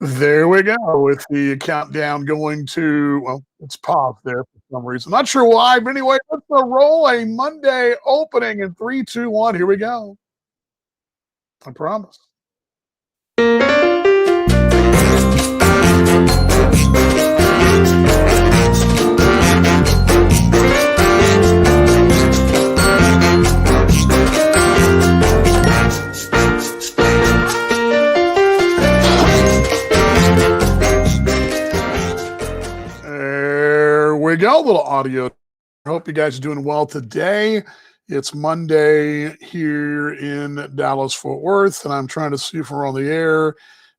There we go with the countdown going to, well, it's paused there for some reason. Not sure why, but anyway, let's roll a Monday opening in three, two, one. Here we go. I promise. There we go. A little audio. I hope you guys are doing well today. It's Monday here in Dallas, Fort Worth, and I'm trying to see if we're on the air,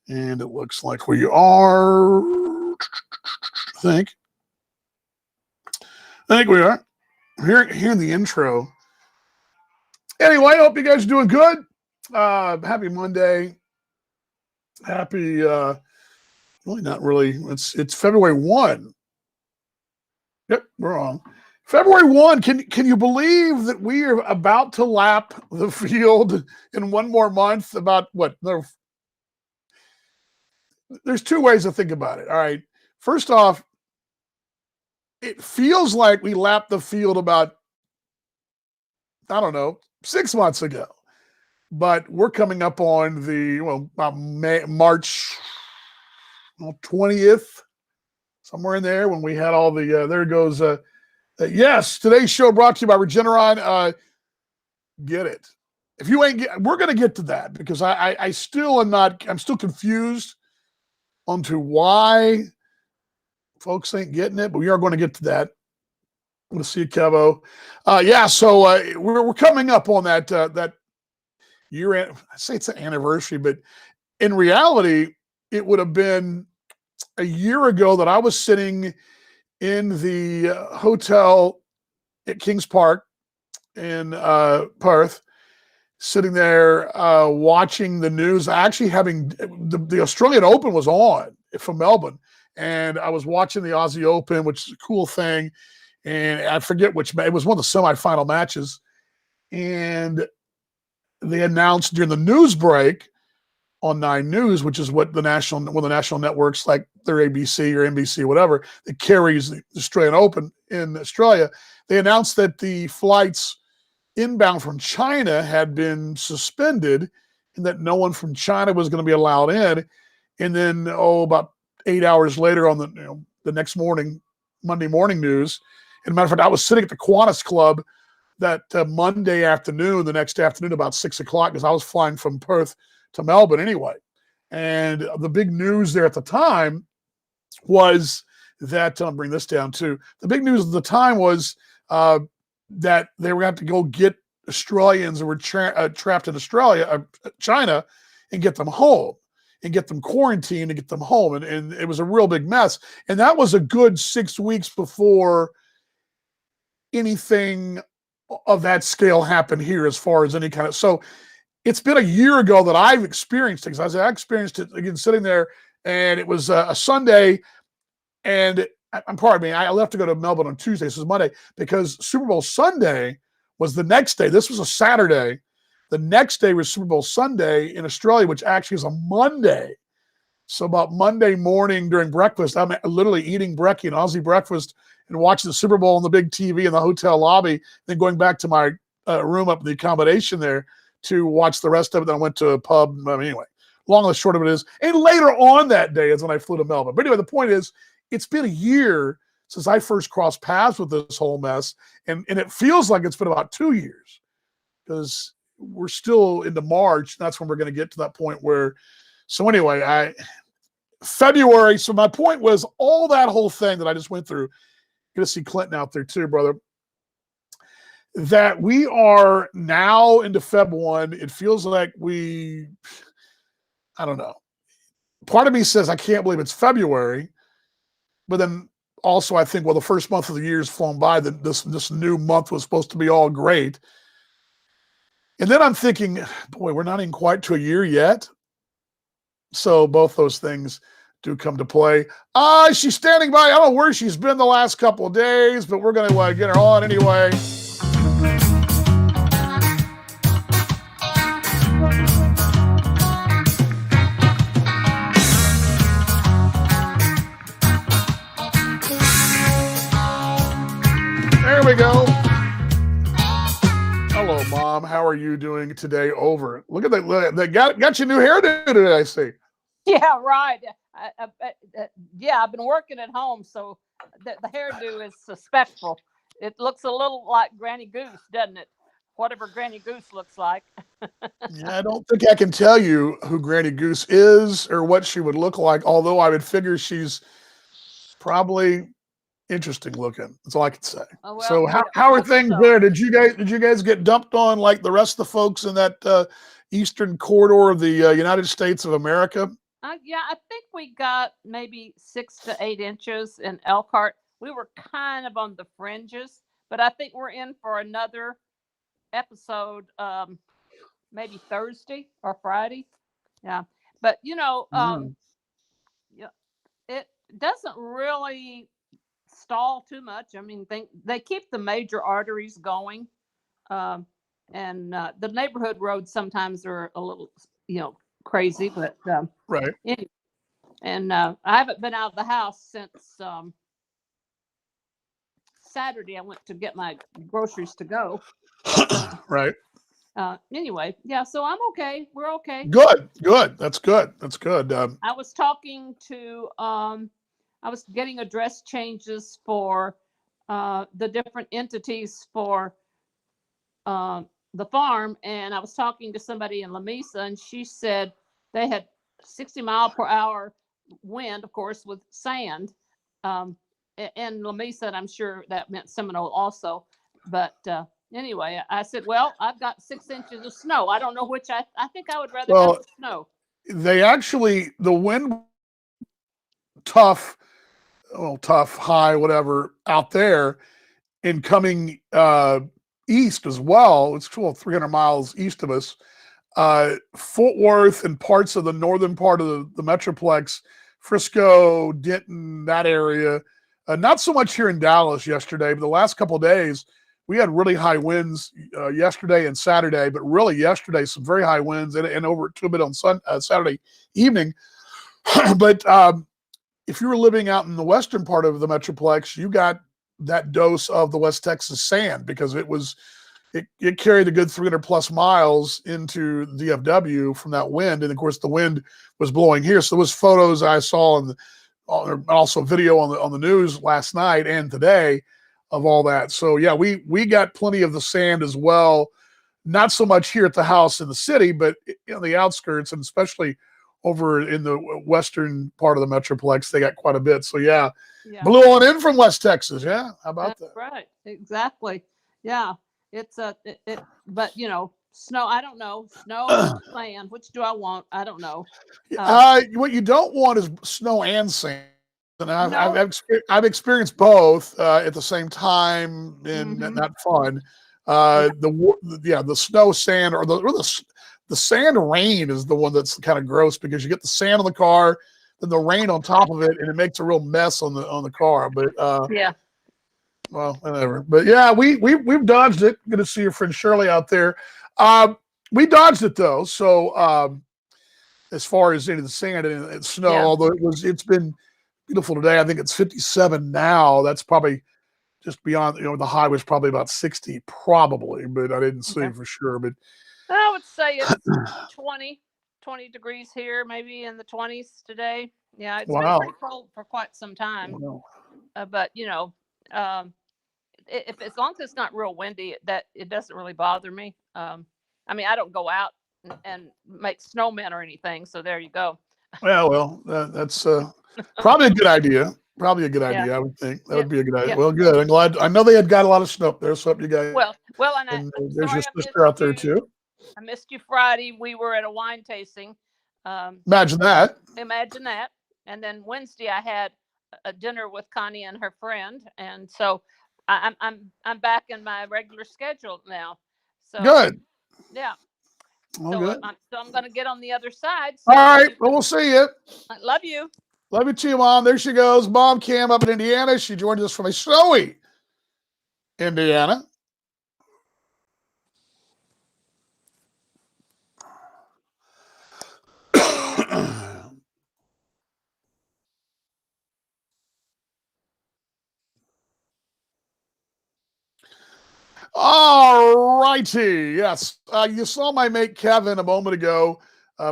and it looks like we are. I think we are. Hearing the intro. Anyway, I hope you guys are doing good. Happy Monday. Happy, really not really. It's February 1. Yep, we're on. February 1, can you believe that we are about to lap the field in one more month? About what? There's two ways to think about it. All right. First off, it feels like we lapped the field about, I don't know, 6 months ago. But we're coming up on about March 20th, somewhere in there, when we had all the, there goes, yes, today's show brought to you by Regeneron. Get it. If you ain't we're going to get to that because I still am not, I'm still confused onto why folks ain't getting it, but we are going to get to that. I'm going to see you, Kevo. So we're coming up on that year. I say it's an anniversary, but in reality, it would have been a year ago that I was sitting in the hotel at Kings Park in Perth, sitting there watching the news. Actually, having the Australian Open was on from Melbourne, and I was watching the Aussie Open, which is a cool thing. And I forget which, it was one of the semifinal matches, and they announced during the news break on 9 News, which is what one of the national networks like their ABC or NBC, whatever, that carries the Australian Open in Australia. They announced that the flights inbound from China had been suspended and that no one from China was going to be allowed in. And then, about 8 hours later on the next morning, Monday morning news, as a matter of fact, I was sitting at the Qantas Club that Monday afternoon, the next afternoon, about 6 o'clock, because I was flying from Perth to Melbourne anyway. And the big news there at the time was that, I'll bring this down too. The big news at the time was that they were going to have to go get Australians who were trapped in China, and get them home and get them quarantined and get them home. And it was a real big mess. And that was a good 6 weeks before anything of that scale happened here as far as any kind of, so it's been a year ago that I've experienced things. I experienced it again, sitting there, and it was a Sunday, and I left to go to Melbourne on Tuesday. This was Monday because Super Bowl Sunday was the next day. This was a Saturday. The next day was Super Bowl Sunday in Australia, which actually is a Monday. So about Monday morning during breakfast, I'm literally eating brekkie, an Aussie breakfast, and watching the Super Bowl on the big TV in the hotel lobby, then going back to my room up in the accommodation there to watch the rest of it. Then I went to a pub. Anyway, long and the short of it is, and later on that day is when I flew to Melbourne. But anyway, the point is, it's been a year since I first crossed paths with this whole mess, and it feels like it's been about 2 years because we're still into March. And that's when we're going to get to that point where. So anyway, February. So my point was all that whole thing that I just went through. Going to see Clinton out there too, brother. That we are now into Feb 1. It feels like I don't know. Part of me says I can't believe it's February, but then also I think, well, the first month of the year has flown by. That this new month was supposed to be all great, and then I'm thinking, boy, we're not even quite to a year yet. So both those things do come to play. She's standing by. I don't know where she's been the last couple of days, but we're going to get her on anyway. we go. Hello, Mom. How are you doing today? Over. Look at that. They got you new hairdo today, I see. Yeah, right. Yeah, I've been working at home, so the hairdo is suspectful. It looks a little like Granny Goose, doesn't it? Whatever Granny Goose looks like. Yeah, I don't think I can tell you who Granny Goose is or what she would look like, although I would figure she's probably interesting looking. That's all I can say. Oh, well, So we how are hope things so. there? Did you guys get dumped on like the rest of the folks in that eastern corridor of the United States of America? Yeah, I think we got maybe 6 to 8 inches in Elkhart. We were kind of on the fringes, but I think we're in for another episode, maybe Thursday or Friday. Yeah, but Mm, yeah, it doesn't really stall too much. I mean, they keep the major arteries going, um, and the neighborhood roads sometimes are a little, crazy. But right, anyway, and I haven't been out of the house since Saturday. I went to get my groceries to go. right. Anyway, yeah. So I'm okay. We're okay. Good, good. That's good. That's good. I was talking to I was getting address changes for the different entities for the farm, and I was talking to somebody in Lamesa, and she said they had 60-mile-per-hour wind, of course, with sand. Um, and Lamesa, and I'm sure that meant Seminole also. But anyway, I said, well, I've got 6 inches of snow. I don't know which I think I would rather have Well, the snow. the wind tough, well, tough, high, whatever, out there and coming east as well. It's 300 miles east of us. Fort Worth and parts of the northern part of the Metroplex, Frisco, Denton, that area. Not so much here in Dallas yesterday, but the last couple of days, we had really high winds yesterday and Saturday, but really yesterday, some very high winds and over to a bit on Saturday evening. But if you were living out in the western part of the Metroplex, you got that dose of the West Texas sand because it carried a good 300 plus miles into DFW from that wind. And of course, the wind was blowing here. So there was photos I saw and also video on the news last night and today of all that. So yeah, we got plenty of the sand as well. Not so much here at the house in the city, but in the outskirts and especially over in the western part of the Metroplex, they got quite a bit. So yeah, Yeah. blew on in from West Texas. Yeah, how about That's that? right. Exactly. Yeah. It's but snow. I don't know. Snow or sand. Which do I want? I don't know. Uh, What you don't want is snow and sand. And no. I've experienced both at the same time, and Hmm. not fun. Yeah. The snow sand the sand rain is the one that's kind of gross because you get the sand on the car, then the rain on top of it, and it makes a real mess on the car. But Yeah. well, whatever. But yeah, we've dodged it. Good to see your friend Shirley out there. Um, we dodged it though. So as far as any of the sand and snow, Yeah. although it's been beautiful today. I think it's 57 now. That's probably just beyond, the high was probably about 60 probably, but I didn't see Okay. for sure. But I would say it's 20, 20 degrees here, maybe in the 20s today. Yeah, it's been wow. pretty cold for quite some time. Wow. But um, if as long as it's not real windy, that it doesn't really bother me. I mean, I don't go out and make snowmen or anything. So there you go. Yeah, well, that's probably a good idea. Probably a good Yeah. idea, I would think. That Yeah. would be a good idea. Yeah. Well, good. I'm glad. I know they had got a lot of snow up there. So up you guys. Well, and And I'm there's sorry your I sister missed out there you. too. I missed you Friday. We were at a wine tasting. Imagine that. Imagine that. And then Wednesday I had a dinner with Connie and her friend, and so I'm back in my regular schedule now. So Good. yeah. Well, So good. I'm going to get on the other side. All So right. Well, we'll see you. I love you. Love you too, Mom. There she goes. Mom Cam up in Indiana. She joined us from a snowy Indiana. All righty. Yes. You saw my mate Kevin a moment ago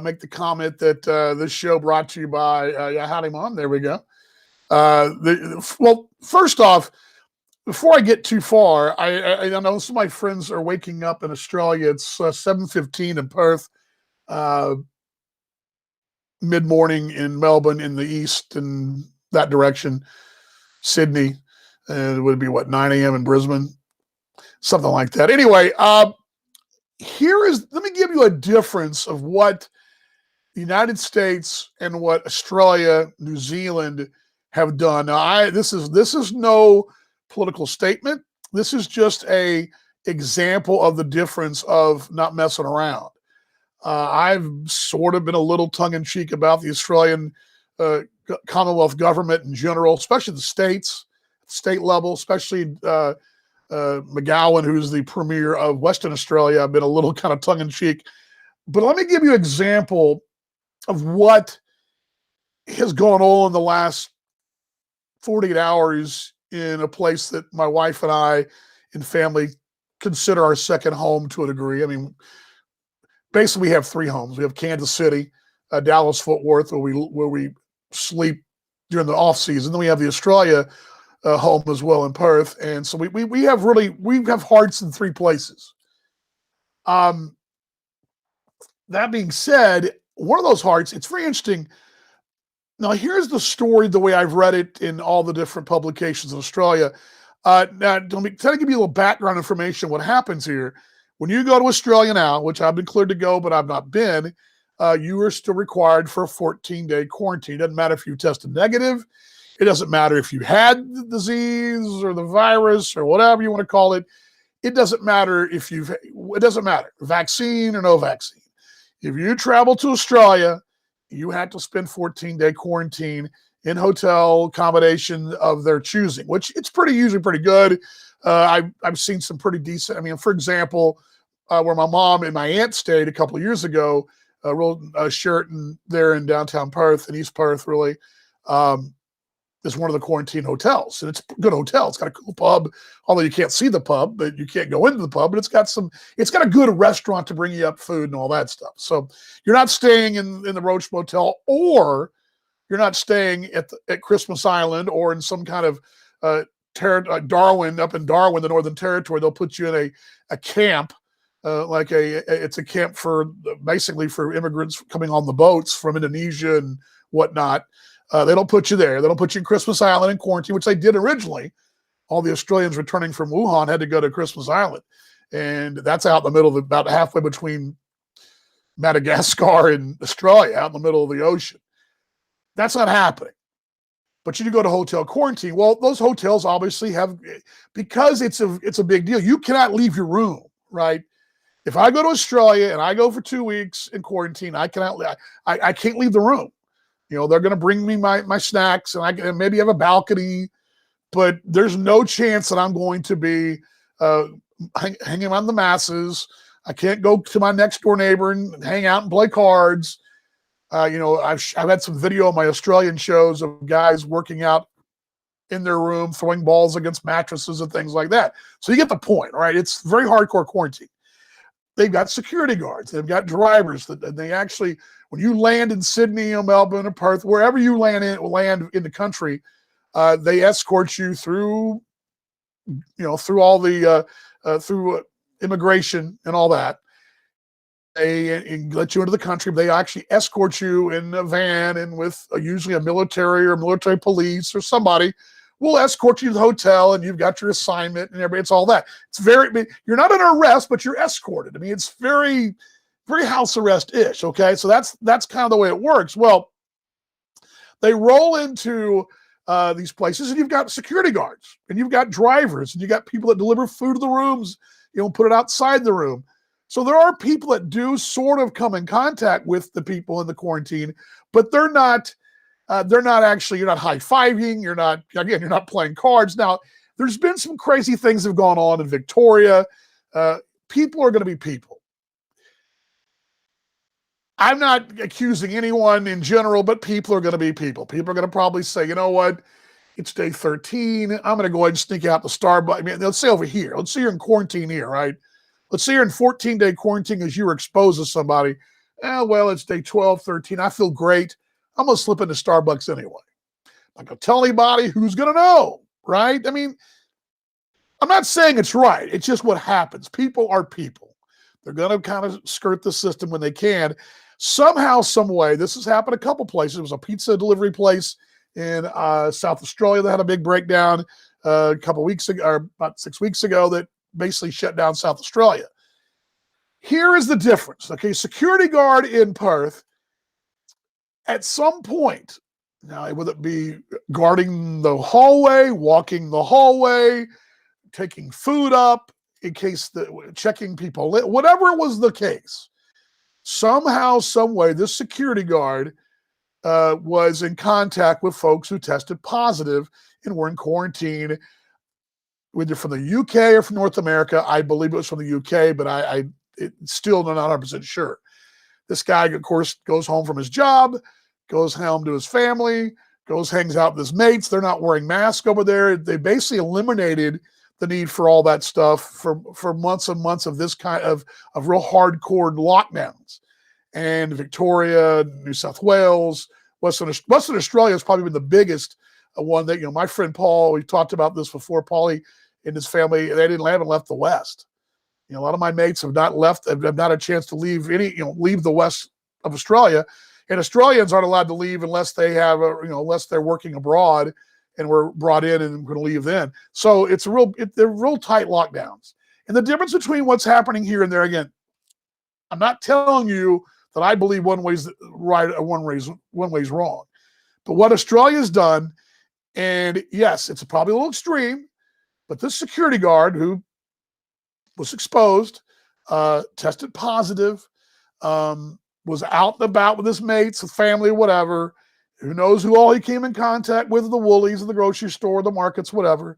make the comment that this show brought to you by, I had him on. There we go. Well, first off, before I get too far, I know some of my friends are waking up in Australia. It's 7:15 in Perth, mid-morning in Melbourne in the east and that direction. Sydney, and it would be what, 9 a.m. in Brisbane, something like that. Anyway, let me give you a difference of what the United States and what Australia, New Zealand have done. Now, this is no political statement. This is just a example of the difference of not messing around. I've sort of been a little tongue-in-cheek about the Australian Commonwealth government in general, especially the state level, especially McGowan, who's the premier of Western Australia. I've been a little kind of tongue-in-cheek. But let me give you an example of what has gone on in the last 48 hours in a place that my wife and I and family consider our second home to a degree. I mean, basically we have three homes. We have Kansas City, Dallas, Fort Worth, where we sleep during the off season. Then we have the Australia home as well in Perth. And so we have hearts in three places. That being said, one of those hearts, it's very interesting. Now, here's the story the way I've read it in all the different publications in Australia. Now, let me try to give you a little background information what happens here. When you go to Australia now, which I've been cleared to go, but I've not been, you are still required for a 14-day quarantine. It doesn't matter if you tested negative. It doesn't matter if you had the disease or the virus or whatever you want to call it. It doesn't matter it doesn't matter, vaccine or no vaccine. If you travel to Australia, you had to spend 14-day quarantine in hotel accommodation of their choosing, which it's usually pretty good. I've seen some pretty decent. I mean, for example, where my mom and my aunt stayed a couple of years ago, Sheraton there in downtown Perth, in East Perth, really, is one of the quarantine hotels, and it's a good hotel. It's got a cool pub, although you can't see the pub, but you can't go into the pub. But it's got a good restaurant to bring you up food and all that stuff. So you're not staying in the Roach Motel, or you're not staying at Christmas Island or in some kind of Darwin, up in Darwin, the Northern Territory. They'll put you in a camp, it's a camp basically for immigrants coming on the boats from Indonesia and whatnot. They don't put you there. They don't put you in Christmas Island in quarantine, which they did originally. All the Australians returning from Wuhan had to go to Christmas Island. And that's out in the middle about halfway between Madagascar and Australia, out in the middle of the ocean. That's not happening. But you can go to hotel quarantine. Well, those hotels obviously have, because it's a big deal. You cannot leave your room, right? If I go to Australia and I go for 2 weeks in quarantine, I can't leave the room. You know, they're going to bring me my snacks, and I can maybe have a balcony, but there's no chance that I'm going to be hanging on the masses. I can't go to my next door neighbor and hang out and play cards. I've had some video on my Australian shows of guys working out in their room, throwing balls against mattresses and things like that. So you get the point, right? It's very hardcore quarantine. They've got security guards. They've got drivers that they actually, when you land in Sydney or Melbourne or Perth, wherever you land in the country, they escort you through all the through immigration and all that. They let you into the country. They actually escort you in a van and with usually a military or military police or somebody will escort you to the hotel, and you've got your assignment and everything. It's all that. You're not under arrest, but you're escorted. I mean, it's very, very house arrest-ish, okay? So that's kind of the way it works. Well, they roll into these places, and you've got security guards, and you've got drivers, and you've got people that deliver food to the rooms, put it outside the room. So there are people that do sort of come in contact with the people in the quarantine, but they're not actually, you're not high-fiving, you're not playing cards. Now, there's been some crazy things that have gone on in Victoria. People are going to be people. I'm not accusing anyone in general, but people are going to be people. People are going to probably say, you know what? It's day 13. I'm going to go ahead and sneak out the Starbucks. I mean, let's say over here. Let's say you're in quarantine here, right? Let's say you're in 14-day quarantine as you were exposed to somebody. Well, it's day 12, 13. I feel great. I'm going to slip into Starbucks anyway. I'm not going to tell anybody. Who's going to know, right? I mean, I'm not saying it's right. It's just what happens. People are people. They're going to kind of skirt the system when they can. Somehow, some way, this has happened a couple places. It was a pizza delivery place in South Australia that had a big breakdown a couple weeks ago, or about 6 weeks ago, that basically shut down South Australia. Here is the difference. Okay, security guard in Perth, at some point, now whether it be guarding the hallway, walking the hallway, taking food up in case checking people, whatever was the case, somehow, some way, this security guard was in contact with folks who tested positive and were in quarantine, whether from the UK or from North America. I believe it was from the UK, but it's still not 100% sure. This guy, of course, goes home from his job, goes home to his family, hangs out with his mates. They're not wearing masks over there. They basically eliminated the need for all that stuff for months and months of this kind of real hardcore lockdowns. And Victoria, New South Wales, Western Australia has probably been the biggest one that, my friend Paul, we talked about this before, Paulie and his family, they haven't left the West. A lot of my mates have not had a chance to leave leave the west of Australia. And Australians aren't allowed to leave unless they have unless they're working abroad and were brought in and going to leave then. So they're real tight lockdowns. And the difference between what's happening here and there, again, I'm not telling you that I believe one way's right or one way's wrong. But what Australia's done, and yes, it's probably a little extreme, but this security guard who was exposed, tested positive, was out and about with his mates, his family, whatever. Who knows who all he came in contact with, the Woolies, the grocery store, the markets, whatever.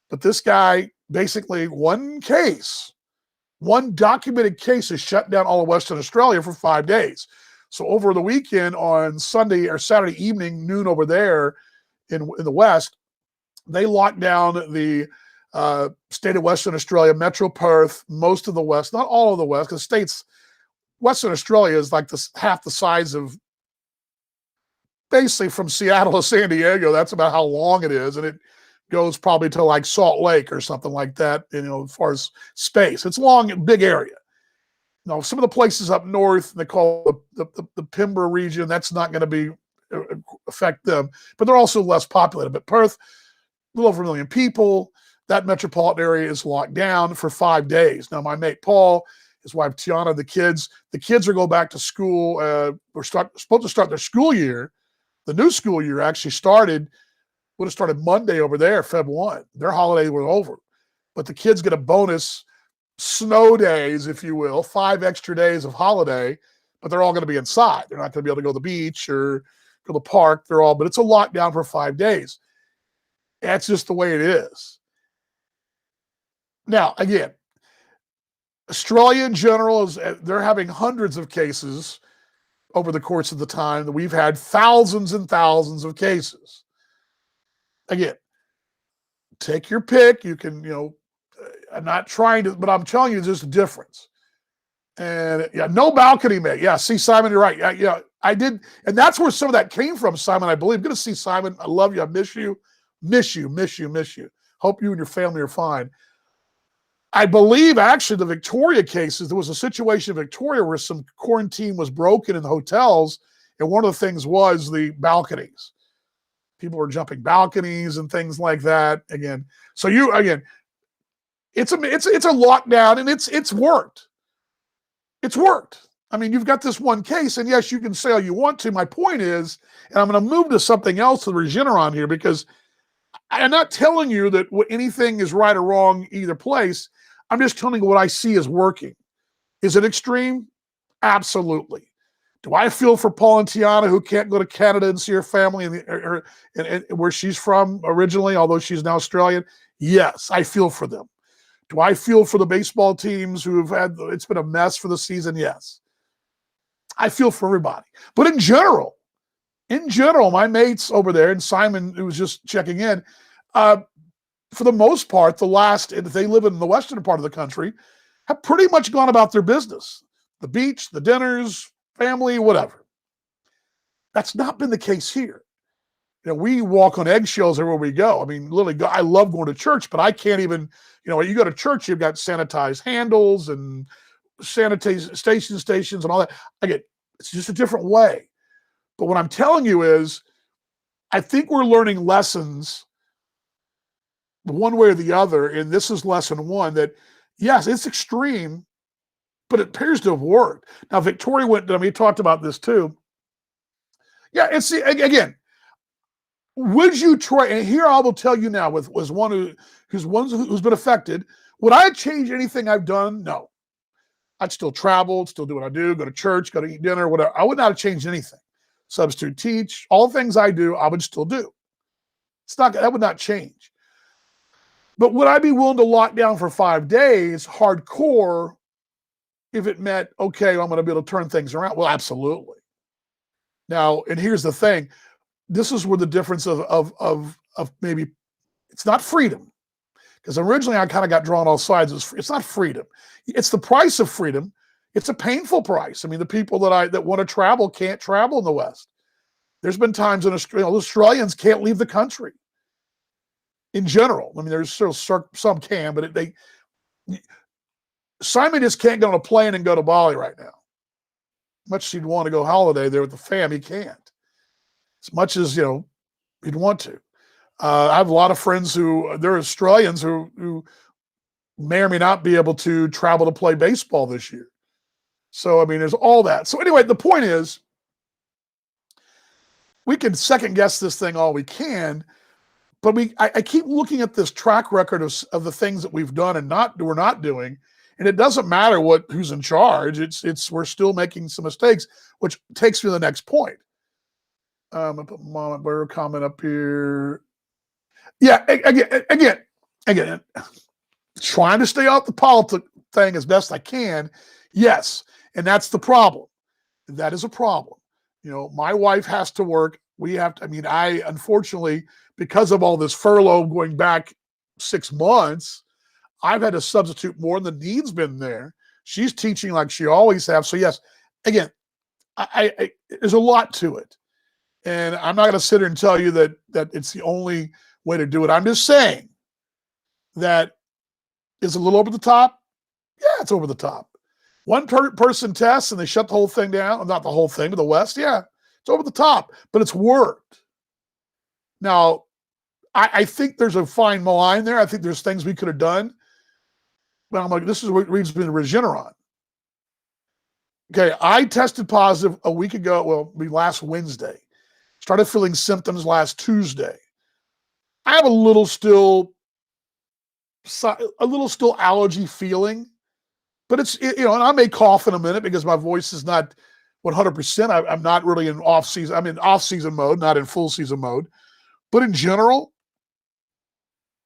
But this guy, basically one documented case has shut down all of Western Australia for 5 days. So over the weekend on Sunday or Saturday evening, noon over there in the West, they locked down the state of Western Australia, Metro Perth, most of the West, not all of the West, because Western Australia is like half the size of basically from Seattle to San Diego. That's about how long it is. And it goes probably to like Salt Lake or something like that, as far as space. It's long, big area. Now, some of the places up north, they call the Pimba region, that's not going to affect them, but they're also less populated. But Perth, a little over 1 million people, that metropolitan area is locked down for 5 days. Now, my mate Paul, his wife Tiana, the kids are going back to school. We're supposed to start their school year. The new school year actually would have started Monday over there, Feb 1. Their holidays were over. But the kids get a bonus snow days, if you will, 5 extra days of holiday, but they're all going to be inside. They're not going to be able to go to the beach or go to the park. But it's a lockdown for 5 days. That's just the way it is. Now, again, Australia in general they're having hundreds of cases over the course of the time that we've had thousands and thousands of cases. Again, take your pick. You can, I'm not trying to, but I'm telling you, there's a difference. And yeah, no balcony, mate. Yeah, see, Simon, you're right. Yeah, I did. And that's where some of that came from, Simon, I believe. Good to see, Simon. I love you. I miss you. Miss you. Hope you and your family are fine. I believe, actually, the Victoria cases, there was a situation in Victoria where some quarantine was broken in the hotels, and one of the things was the balconies. People were jumping balconies and things like that. Again, so it's a lockdown, and it's worked. It's worked. I mean, you've got this one case, and yes, you can say all you want to. My point is, and I'm going to move to something else, to Regeneron here, because I'm not telling you that anything is right or wrong either place. I'm just telling you what I see is working. Is it extreme? Absolutely. Do I feel for Paul and Tiana, who can't go to Canada and see her family and where she's from originally, although she's now Australian? Yes, I feel for them. Do I feel for the baseball teams who it's been a mess for the season? Yes. I feel for everybody. But in general, in general, my mates over there, and Simon, who was just checking in, for the most part, if they live in the western part of the country, have pretty much gone about their business. The beach, the dinners, family, whatever. That's not been the case here. We walk on eggshells everywhere we go. I mean, literally, I love going to church, but I can't even, you go to church, you've got sanitized handles and sanitation stations and all that. It's just a different way. But what I'm telling you is, I think we're learning lessons one way or the other, and this is lesson one, that yes, it's extreme, but it appears to have worked. Now, Victoria we talked about this too. Yeah, again, would you try, and here I will tell you now, who's been affected, would I change anything I've done? No. I'd still travel, still do what I do, go to church, go to eat dinner, whatever. I would not have changed anything. Substitute teach, all the things I do, I would still do. That would not change. But would I be willing to lock down for 5 days, hardcore, if it meant, okay, I'm going to be able to turn things around? Well, absolutely. Now, and here's the thing. This is where the difference of maybe, it's not freedom. Because originally I kind of got drawn all sides. It's not freedom. It's the price of freedom. It's a painful price. I mean, the people that want to travel can't travel in the West. There's been times in Australia, Australians can't leave the country. In general, I mean, there's still some can, but Simon just can't get on a plane and go to Bali right now. Much as he'd want to go holiday there with the fam, he can't. As much as he'd want to. I have a lot of friends they're Australians who may or may not be able to travel to play baseball this year. So I mean, there's all that. So anyway, the point is, we can second guess this thing all we can. But I keep looking at this track record of the things that we've done and we're not doing, and it doesn't matter who's in charge. We're still making some mistakes, which takes me to the next point. I'm gonna put Mama Bear comment up here. Yeah, again, trying to stay off the politics thing as best I can. Yes, and that's the problem. That is a problem. My wife has to work. We have to. I mean, unfortunately, because of all this furlough going back 6 months, I've had to substitute more than the need's been there. She's teaching like she always has. So yes, again, I there's a lot to it. And I'm not going to sit here and tell you that it's the only way to do it. I'm just saying that it's a little over the top. Yeah, it's over the top. One person tests and they shut the whole thing down. Not the whole thing, but the West. Yeah, it's over the top, but it's worked. Now, I think there's a fine line there. I think there's things we could have done. But I'm like, this is what reads me to Regeneron. Okay, I tested positive a week ago, last Wednesday. Started feeling symptoms last Tuesday. I have a little still allergy feeling, but and I may cough in a minute because my voice is not 100%. I'm not really in off season. I'm in off season mode, not in full season mode. But in general,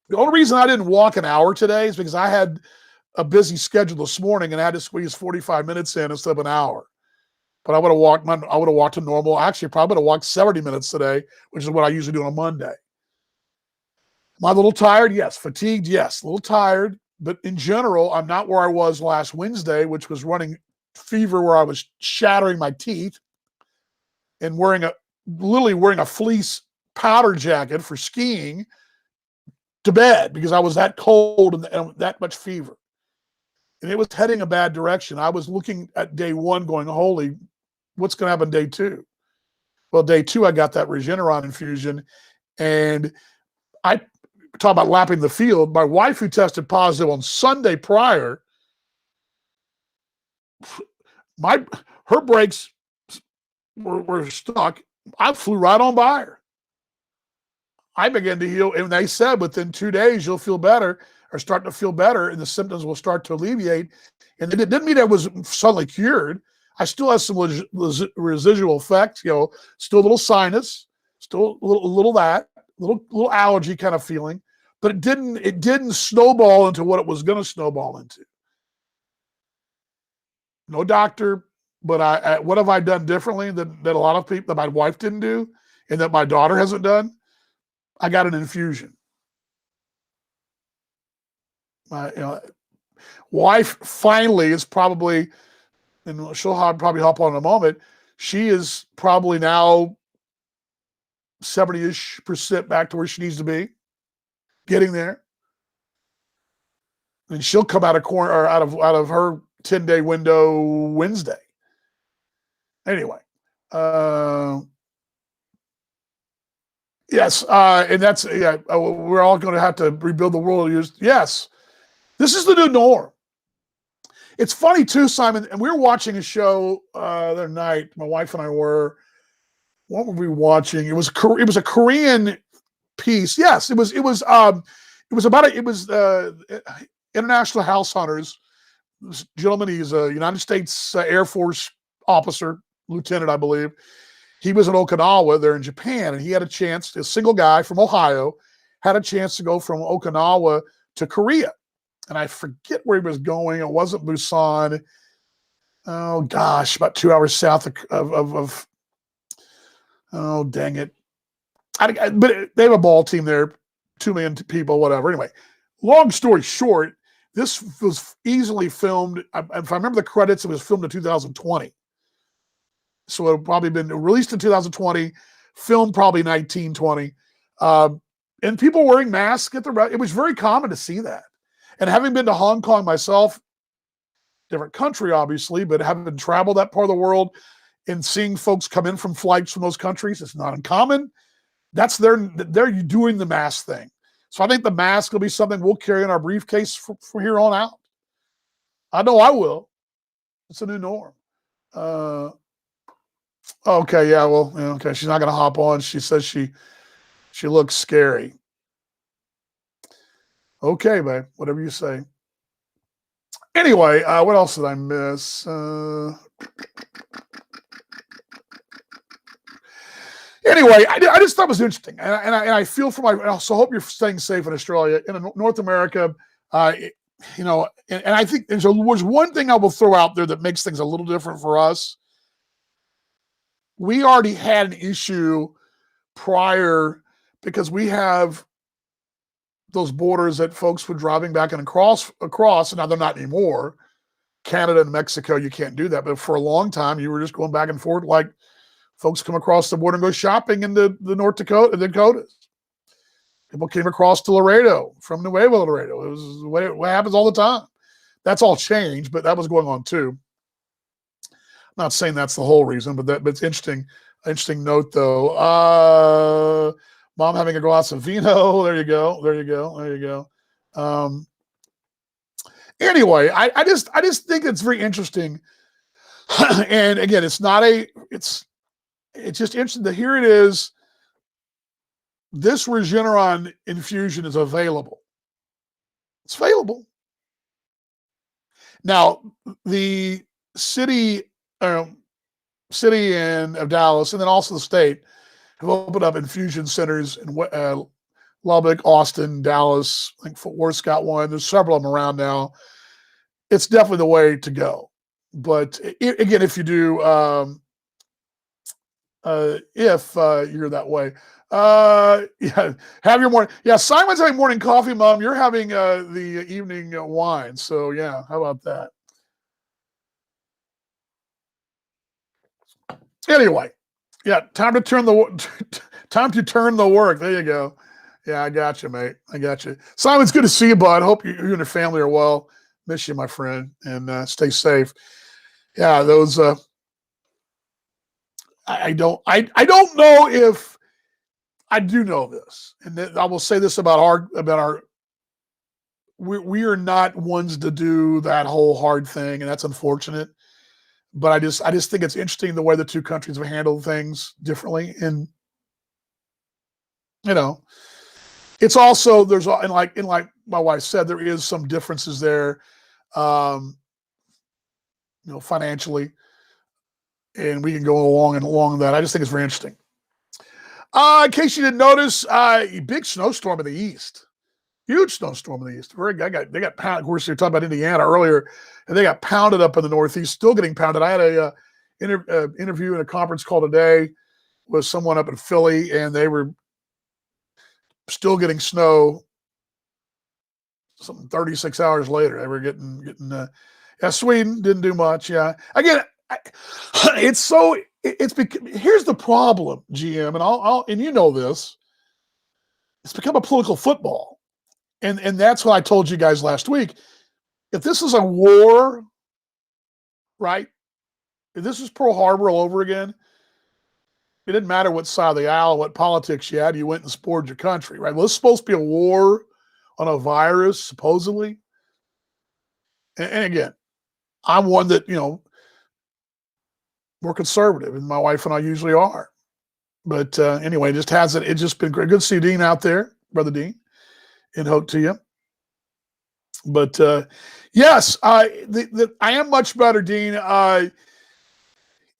the only reason I didn't walk an hour today is because I had a busy schedule this morning and I had to squeeze 45 minutes in instead of an hour. But I would have walked to normal. Actually, probably would have walked 70 minutes today, which is what I usually do on a Monday. Am I a little tired? Yes. Fatigued? Yes. A little tired. But in general, I'm not where I was last Wednesday, which was running fever where I was shattering my teeth and literally wearing a fleece powder jacket for skiing to bed because I was that cold and that much fever. And it was heading a bad direction. I was looking at day one going, holy, what's going to happen day two? Well, day two, I got that Regeneron infusion. And I talk about lapping the field. My wife, who tested positive on Sunday prior, her brakes were stuck. I flew right on by her. I began to heal, and they said within 2 days you'll feel better or start to feel better, and the symptoms will start to alleviate. And it didn't mean I was suddenly cured. I still have some residual effects, still a little sinus, still a little allergy kind of feeling, but it didn't snowball into what it was going to snowball into. No doctor, But what have I done differently that a lot of people, that my wife didn't do and that my daughter hasn't done? I got an infusion. My wife finally is probably, and she'll probably hop on in a moment, she is probably now 70-ish% back to where she needs to be, getting there. And she'll come out of her 10-day window Wednesday. Anyway, yes, and that's we're all going to have to rebuild the world. Yes, this is the new norm. It's funny too, Simon. And we were watching a show the other night. My wife and I were. What were we watching? It was a Korean piece. Yes, it was about international house hunters. This gentleman, he's a United States Air Force officer, lieutenant, I believe. He was in Okinawa there in Japan, and he had a chance, a single guy from Ohio, had a chance to go from Okinawa to Korea. And I forget where he was going. It wasn't Busan. Oh, gosh, about 2 hours south of oh, dang it. But they have a ball team there, 2 million people, whatever. Anyway, long story short, this was easily filmed. If I remember the credits, it was filmed in 2020. So it had probably been released in 2020, filmed probably 1920. And people wearing masks it was very common to see that. And having been to Hong Kong myself, different country, obviously, but having traveled that part of the world and seeing folks come in from flights from those countries, it's not uncommon. They're doing the mask thing. So I think the mask will be something we'll carry in our briefcase from here on out. I know I will. It's a new norm. Okay, yeah, well, okay. She's not going to hop on. She says she looks scary. Okay, babe, whatever you say. Anyway, what else did I miss? Anyway, I just thought it was interesting, and I feel for I also hope you're staying safe in Australia, in North America. And I think there's one thing I will throw out there that makes things a little different for us. We already had an issue prior because we have those borders that folks were driving back and across, and now they're not anymore. Canada and Mexico, you can't do that. But for a long time, you were just going back and forth like folks come across the border and go shopping in the Dakotas. People came across to Laredo from Nuevo Laredo. It was what happens all the time. That's all changed, but that was going on too. I'm not saying that's the whole reason, but it's interesting. Interesting note though. Mom having a glass of vino. There you go. Anyway, I just think it's very interesting. And again, it's just interesting that here it is. This Regeneron infusion is available. It's available. Now, the city of Dallas, and then also the state, have opened up infusion centers in Lubbock, Austin, Dallas. I think Fort Worth's got one. There's several of them around now. It's definitely the way to go. But again, if you do, if you're that way, yeah, have your morning. Yeah, Simon's having morning coffee, Mom. You're having the evening wine. So yeah, how about that? Anyway, yeah, time to turn the work. There you go. Yeah, I got you, mate. I got you. Simon, it's good to see you, bud. Hope you and your family are well. Miss you, my friend, and stay safe. Yeah, those. I don't know if I do know this, and I will say this about our. We are not ones to do that whole hard thing, and that's unfortunate. But I just think it's interesting the way the two countries have handled things differently, and it's also and like my wife said, there is some differences there, financially, and we can go along that. I just think it's very interesting. In case you didn't notice, big snowstorm in the east. Huge snowstorm in the east. They got pounded. Of course, you were talking about Indiana earlier, and they got pounded up in the Northeast. Still getting pounded. I had interview in a conference call today with someone up in Philly, and they were still getting snow. Some 36 hours later, they were getting. Yeah, Sweden didn't do much. Yeah, again, it's here's the problem, GM, and you know this. It's become a political football, and that's what I told you guys last week. If this is a war, right? If this is Pearl Harbor all over again, it didn't matter what side of the aisle, what politics you had. You went and supported your country, right? Well, this is supposed to be a war on a virus, supposedly. And again, I'm one that, we're conservative, and my wife and I usually are. But anyway, it's just been great. Good to see Dean out there, Brother Dean, and hope to you. But yes, I am much better, Dean.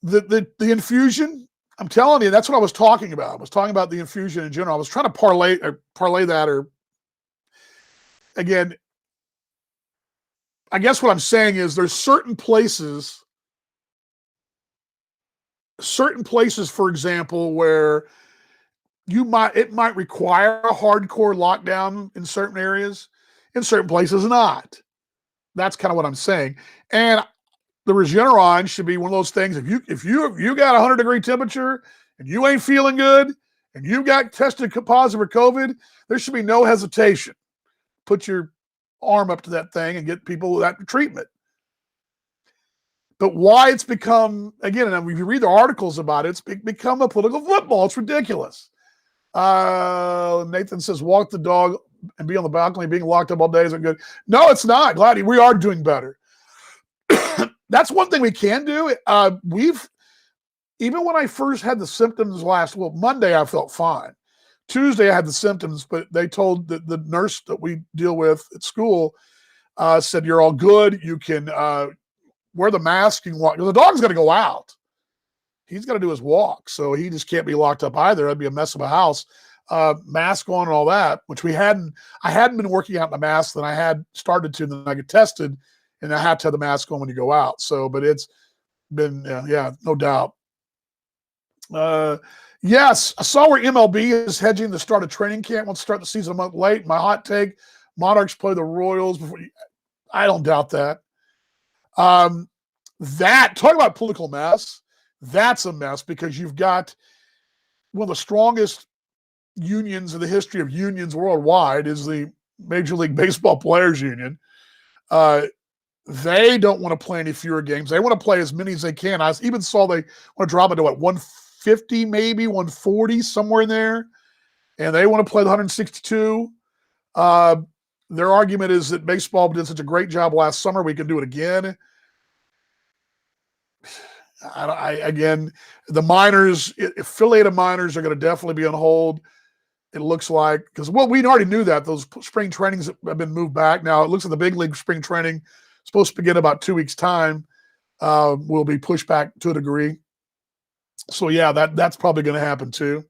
The infusion, I'm telling you, that's what I was talking about. I was talking about the infusion in general. I was trying to parlay that, or again, I guess what I'm saying is there's certain places, for example, where it might require a hardcore lockdown in certain areas, in certain places not. That's kind of what I'm saying. And the Regeneron should be one of those things. If you got 100-degree temperature and you ain't feeling good and you got tested positive for COVID, there should be no hesitation. Put your arm up to that thing and get people that treatment. But why it's become, again, and if you read the articles about it, it's become a political football. It's ridiculous. Nathan says, walk the dog and be on the balcony. Being locked up all day isn't good. No, it's not. Glad we are doing better. That's one thing we can do. Even when I first had the symptoms Monday, I felt fine. Tuesday, I had the symptoms, but they told the nurse that we deal with at school, said, you're all good. You can wear the mask. You can walk. The dog's going to go out. He's got to do his walk. So he just can't be locked up either. That'd be a mess of a house. Mask on and all that, which I hadn't been working out the mask than I had started to, then I get tested, and I have to have the mask on when you go out. So, but it's been, no doubt. Yes, I saw where MLB is hedging the start of training camp. Wants to start the season a month late. My hot take, Monarchs play the Royals before. I don't doubt that. Talk about political mess. That's a mess because you've got one of the strongest unions in the history of unions worldwide is the Major League Baseball Players Union. They don't want to play any fewer games. They want to play as many as they can. I even saw they want to drop it to 150, maybe 140, somewhere in there. And they want to play the 162. Their argument is that baseball did such a great job last summer, we can do it again. Again, the minors, affiliated minors are going to definitely be on hold. It looks like, because we already knew that those spring trainings have been moved back. Now it looks like the big league spring training supposed to begin about 2 weeks' time. Will be pushed back to a degree. So yeah, that's probably going to happen too.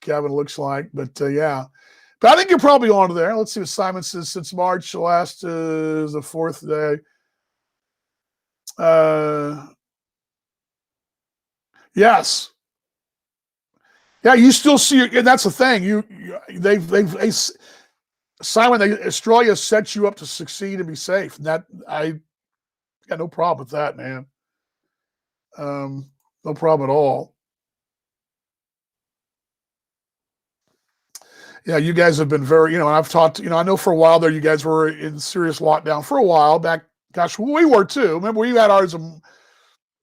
Kevin looks like, but yeah. But I think you're probably on there. Let's see what Simon says. Since March, the last is the 4th day. Yes. Yeah, you still see it, and that's the thing. Simon, Australia sets you up to succeed and be safe. And that I got no problem with that, man. No problem at all. Yeah, you guys have been very, I've talked, I know for a while there, you guys were in serious lockdown for a while back. Gosh, we were too. Remember, we had ours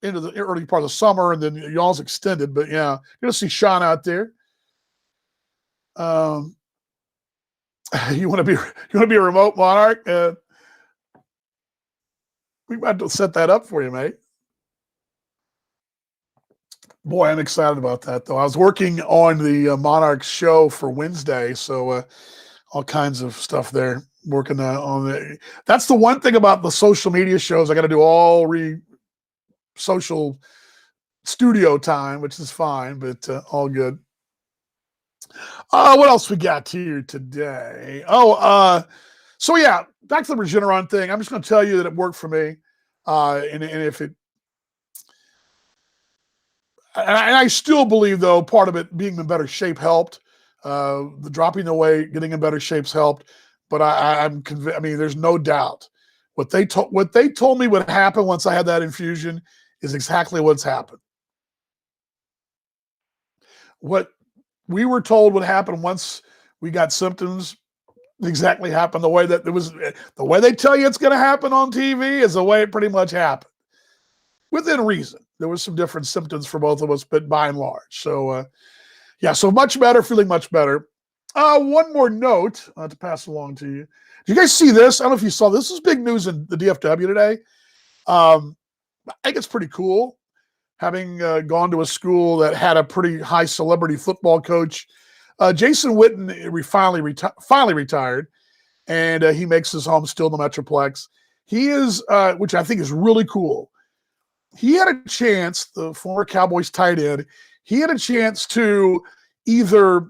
into the early part of the summer, and then y'all's extended. But yeah, you're gonna see Sean out there. You want to be a remote monarch? We might have to set that up for you, mate. Boy, I'm excited about that, though. I was working on the Monarchs show for Wednesday, so all kinds of stuff there. Working on it. That's the one thing about the social media shows. I got to do all social studio time, which is fine, but all good. What else we got here today? So yeah, back to the Regeneron thing. I'm just going to tell you that it worked for me, and if it, and I still believe, though, part of it being in better shape helped. The dropping the weight, getting in better shape's helped. But I'm convinced. I mean, there's no doubt what they told me would happen once I had that infusion is exactly what's happened. What we were told would happen once we got symptoms exactly happened. The way that it was, the way they tell you it's going to happen on TV is the way it pretty much happened. Within reason, there was some different symptoms for both of us, but by and large. So, yeah, so much better, feeling much better. One more note to pass along to you. Did you guys see this? I don't know if you saw this. This is big news in the DFW today. I think it's pretty cool. Having gone to a school that had a pretty high celebrity football coach, Jason Witten finally retired, and he makes his home still in the Metroplex. He is, which I think is really cool. He had a chance, the former Cowboys tight end, he had a chance to either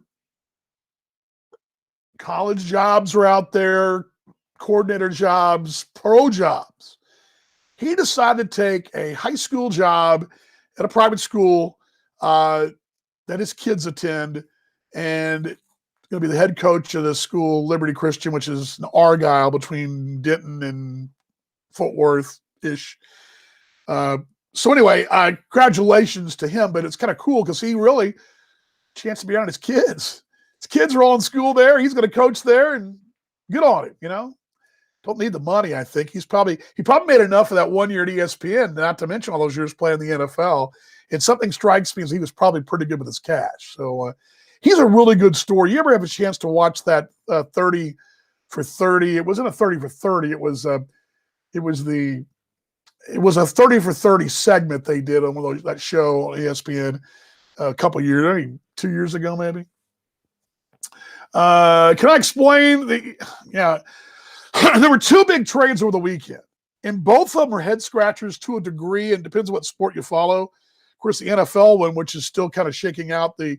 college jobs were out there, coordinator jobs, pro jobs. He decided to take a high school job at a private school that his kids attend, and going to be the head coach of the school, Liberty Christian, which is in Argyle between Denton and Fort Worth-ish. So anyway, congratulations to him, but it's kind of cool because he really chance to be around his kids. His kids are all in school there. He's going to coach there, and good on him, you know. Don't need the money, I think. He probably made enough of that 1 year at ESPN, not to mention all those years playing in the NFL. And something strikes me as he was probably pretty good with his cash. So he's a really good story. You ever have a chance to watch that 30 for 30? It wasn't a 30 for 30. It was a 30 for 30 segment they did on that show on ESPN a couple of years, I mean, 2 years ago, maybe. Can I explain yeah. There were two big trades over the weekend, and both of them are head scratchers to a degree, and depends on what sport you follow. Of course, the NFL one, which is still kind of shaking out the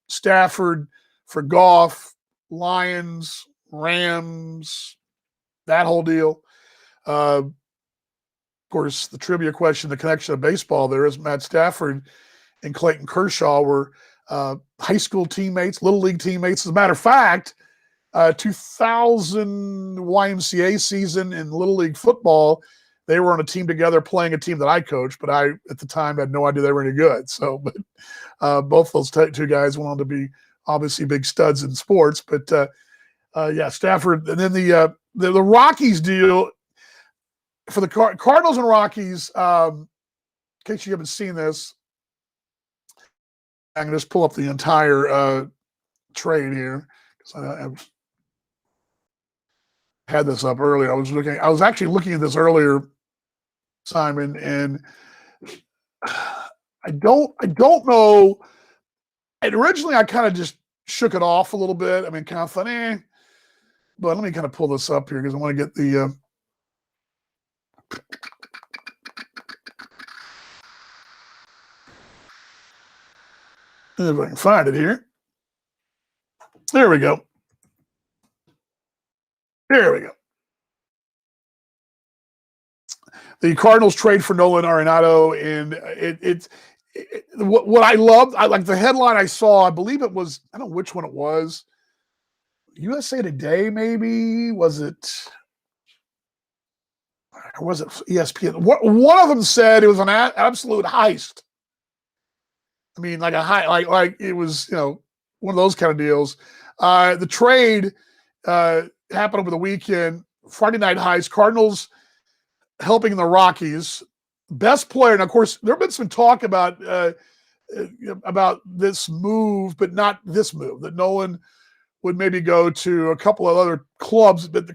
Stafford for Goff, Lions, Rams, that whole deal. Of course, the trivia question, the connection of baseball there is Matt Stafford and Clayton Kershaw were high school teammates, little league teammates. As a matter of fact, 2000 YMCA season in Little League football, they were on a team together playing a team that I coached, but I, at the time, had no idea they were any good. So, but both those two guys went on to be obviously big studs in sports. But, yeah, Stafford. And then the Rockies deal for the Cardinals and Rockies, in case you haven't seen this, I can just pull up the entire trade here because I've had this up earlier. I was actually looking at this earlier, Simon, and I don't know. And originally, I kind of just shook it off a little bit. I mean, kind of thought, but let me kind of pull this up here because I want to get the. If I can find it here. There we go. There we go. The Cardinals trade for Nolan Arenado, and what I loved, I like the headline I saw. I believe it was, I don't know which one it was. USA Today, maybe? Was it? Or was it ESPN? One of them said it was an absolute heist. I mean, like like it was, you know, one of those kind of deals. The trade happened over the weekend. Friday night heist. Cardinals helping the Rockies. Best player, and of course, there have been some talk about this move, but not this move. That Nolan would maybe go to a couple of other clubs, but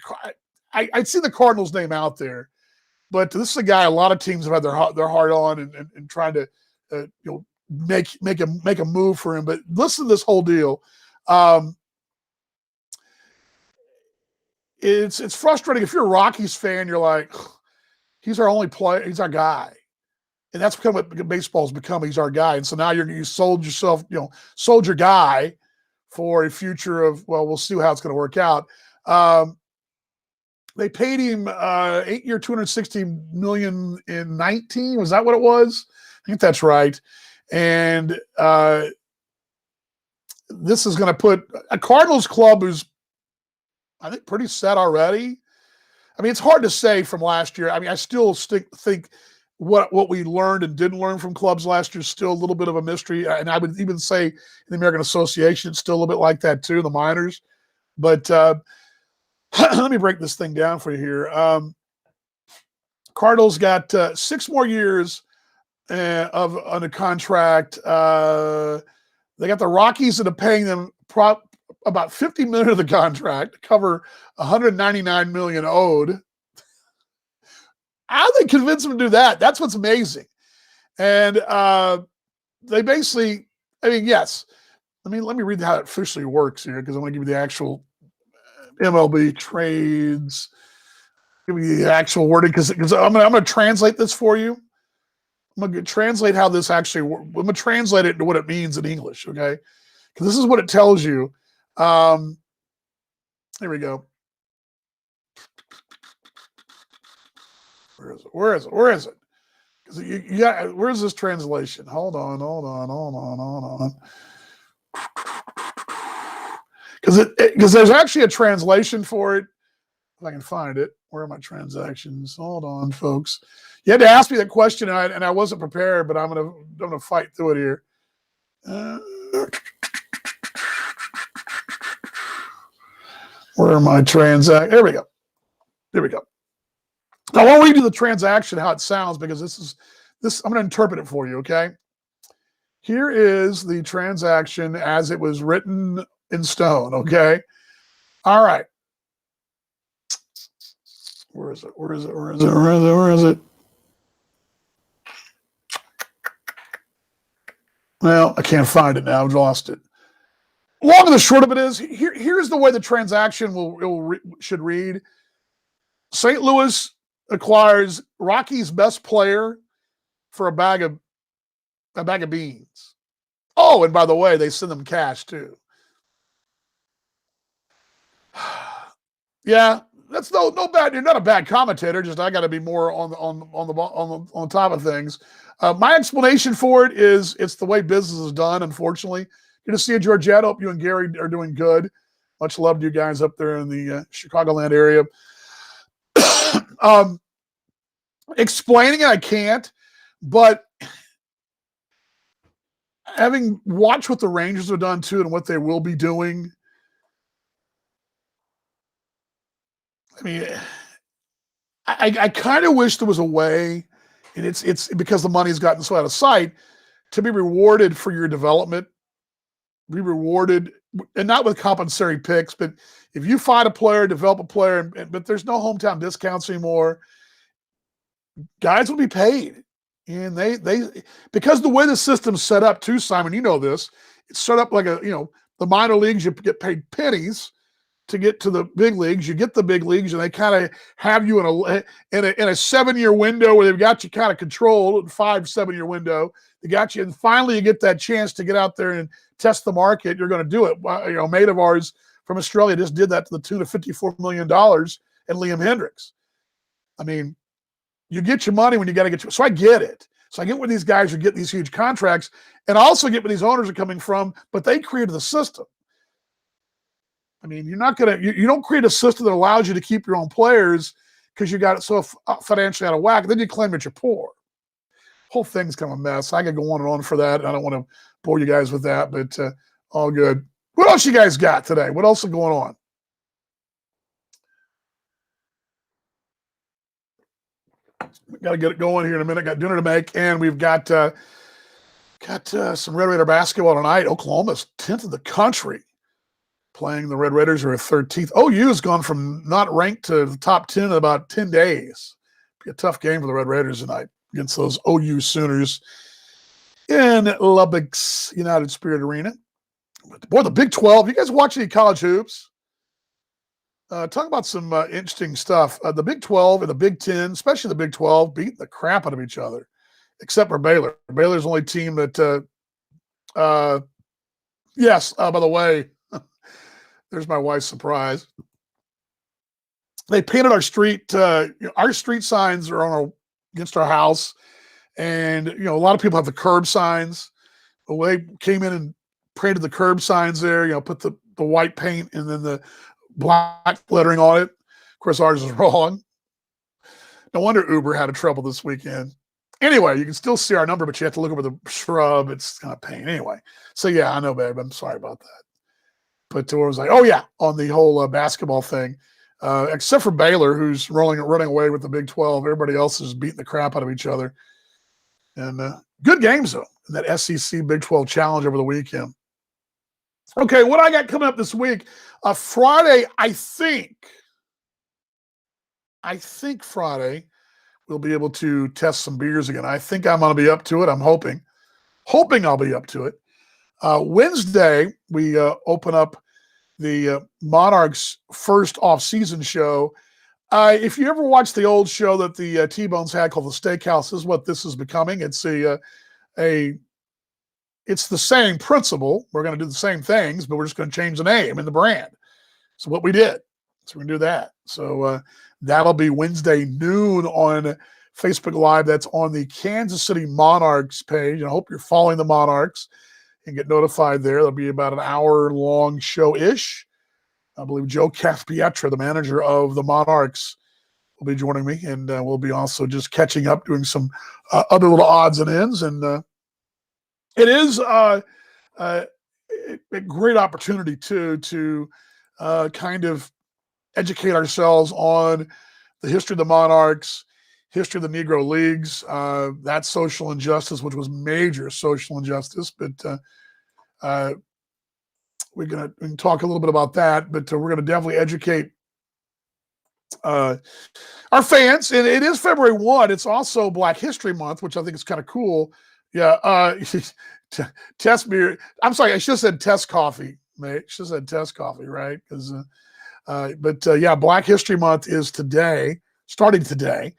I'd see the Cardinals name out there. But this is a guy a lot of teams have had their heart on and trying to make a move for him. But listen to this whole deal. It's frustrating if you're a Rockies fan. You're like, he's our only player. He's our guy, and that's become what baseball's become. He's our guy, and so now you sold yourself. Sold your guy for a future of, well, we'll see how it's going to work out. They paid him 8-year, $260 million in 19. Was that what it was? I think that's right. And this is going to put a Cardinals club who's, I think, pretty set already. I mean, it's hard to say from last year. I mean, I still think what we learned and didn't learn from clubs last year is still a little bit of a mystery. And I would even say in the American Association, it's still a little bit like that too, the minors. But let me break this thing down for you here. Cardinals got 6 more years on a contract. They got the Rockies that are paying them about $50 million of the contract to cover $199 million owed. How they convince them to do that? That's what's amazing. And they basically, I mean, yes. Let me read how it officially works here, because I want to give you the actual MLB trades. Give you the actual wording, because I'm going to translate this for you. I'm going to translate how this actually works. I'm going to translate it to what it means in English, okay? Because this is what it tells you. Here we go. Where is it? Because you got, where's this translation? Hold on. Because there's actually a translation for it. If I can find it. Where are my transactions? Hold on, folks. You had to ask me that question, and I wasn't prepared, but I'm gonna fight through it here. Where are my transactions? There we go. Now, I won't read you the transaction how it sounds, because this. I'm going to interpret it for you. Okay. Here is the transaction as it was written in stone. Okay. All right. Where is it? Well, I can't find it now. I've lost it. Long and the short of it is, here's the way the transaction should read. St. Louis acquires Rocky's best player for a bag of beans. Oh, and by the way, they send them cash too. Yeah, that's no bad. You're not a bad commentator. Just I got to be more on top of things. My explanation for it is it's the way business is done. Unfortunately, good to see you, Georgette. Hope you and Gary are doing good. Much love to you guys up there in the Chicagoland area. Explaining it, I can't, but having watched what the Rangers have done too and what they will be doing, I mean, I kind of wish there was a way, and it's because the money's gotten so out of sight, to be rewarded for your development, be rewarded, and not with compensatory picks, but if you find a player, develop a player, but there's no hometown discounts anymore, guys will be paid. And they because the way the system's set up too, Simon, you know this, it's set up like the minor leagues, you get paid pennies to get to the big leagues. You get the big leagues, and they kind of have you in a 7-year window where they've got you kind of controlled, 5-7-year window. They got you, and finally you get that chance to get out there and test the market. You're going to do it. A mate of ours from Australia just did that to the tune of $54 million, and Liam Hendricks. I mean, you get your money when you got to get your. So I get it. So I get where these guys are getting these huge contracts, and I also get where these owners are coming from. But they created the system. I mean, you're not gonna. You don't create a system that allows you to keep your own players because you got it so financially out of whack. Then you claim that you're poor. Whole thing's kind of a mess. I could go on and on for that. I don't want to bore you guys with that, but all good. What else you guys got today? What else is going on? We got to get it going here in a minute. Got dinner to make, and we've got some Red Raider basketball tonight. Oklahoma's 10th in the country, playing the Red Raiders, who are 13th. OU has gone from not ranked to the top 10 in about 10 days. Be a tough game for the Red Raiders tonight against those OU Sooners in Lubbock's United Spirit Arena. But boy, the Big 12. You guys watch any college hoops? Talk about some interesting stuff. The Big 12 and the Big 10, especially the Big 12, beat the crap out of each other, except for Baylor. Baylor's the only team that, yes, by the way, there's my wife's surprise. They painted our street signs are against our house. And, a lot of people have the curb signs. They came in and painted the curb signs there, put the white paint and then the black lettering on it. Of course, ours is wrong. No wonder Uber had a trouble this weekend. Anyway, you can still see our number, but you have to look over the shrub. It's kind of pain. Anyway, so yeah, I know, babe. I'm sorry about that. But I was like, oh yeah, on the whole basketball thing, except for Baylor, who's running away with the Big 12. Everybody else is beating the crap out of each other. And good games, though, in that SEC Big 12 Challenge over the weekend. Okay, what I got coming up this week, Friday, I think Friday, we'll be able to test some beers again. I think I'm going to be up to it. I'm hoping I'll be up to it. Wednesday, we open up the Monarchs' first off-season show. If you ever watched the old show that the T-Bones had called The Steakhouse, this is what this is becoming. It's it's the same principle. We're going to do the same things, but we're just going to change the name and the brand. So what we did. So we're going to do that. So that'll be Wednesday noon on Facebook Live. That's on the Kansas City Monarchs page. And I hope you're following the Monarchs and get notified there. There'll be about an hour-long show-ish. I believe Joe Caspietra, the manager of the Monarchs, will be joining me. And we'll be also just catching up, doing some other little odds and ends. And it is a great opportunity, too, to kind of educate ourselves on the history of the Monarchs, history of the Negro Leagues, that social injustice, which was major social injustice. But we can talk a little bit about that. But we're going to definitely educate our fans. And it is February 1. It's also Black History Month, which I think is kind of cool. Yeah. Test beer. I'm sorry. I should have said test coffee, mate. Should have said test coffee, right? Because yeah, Black History Month is today, starting today.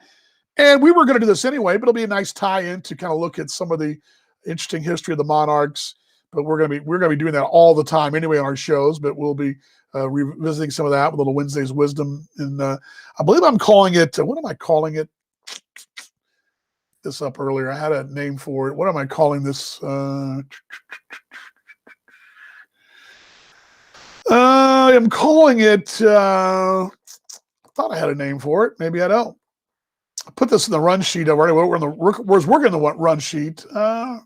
And we were going to do this anyway, but it'll be a nice tie-in to kind of look at some of the interesting history of the Monarchs. But we're going to be doing that all the time anyway on our shows. But we'll be revisiting some of that with a little Wednesday's Wisdom. And I believe I'm calling it. What am I calling it? This up earlier. I had a name for it. What am I calling this? I'm calling it. I thought I had a name for it. Maybe I don't. I put this in the run sheet already. We're working the run sheet. I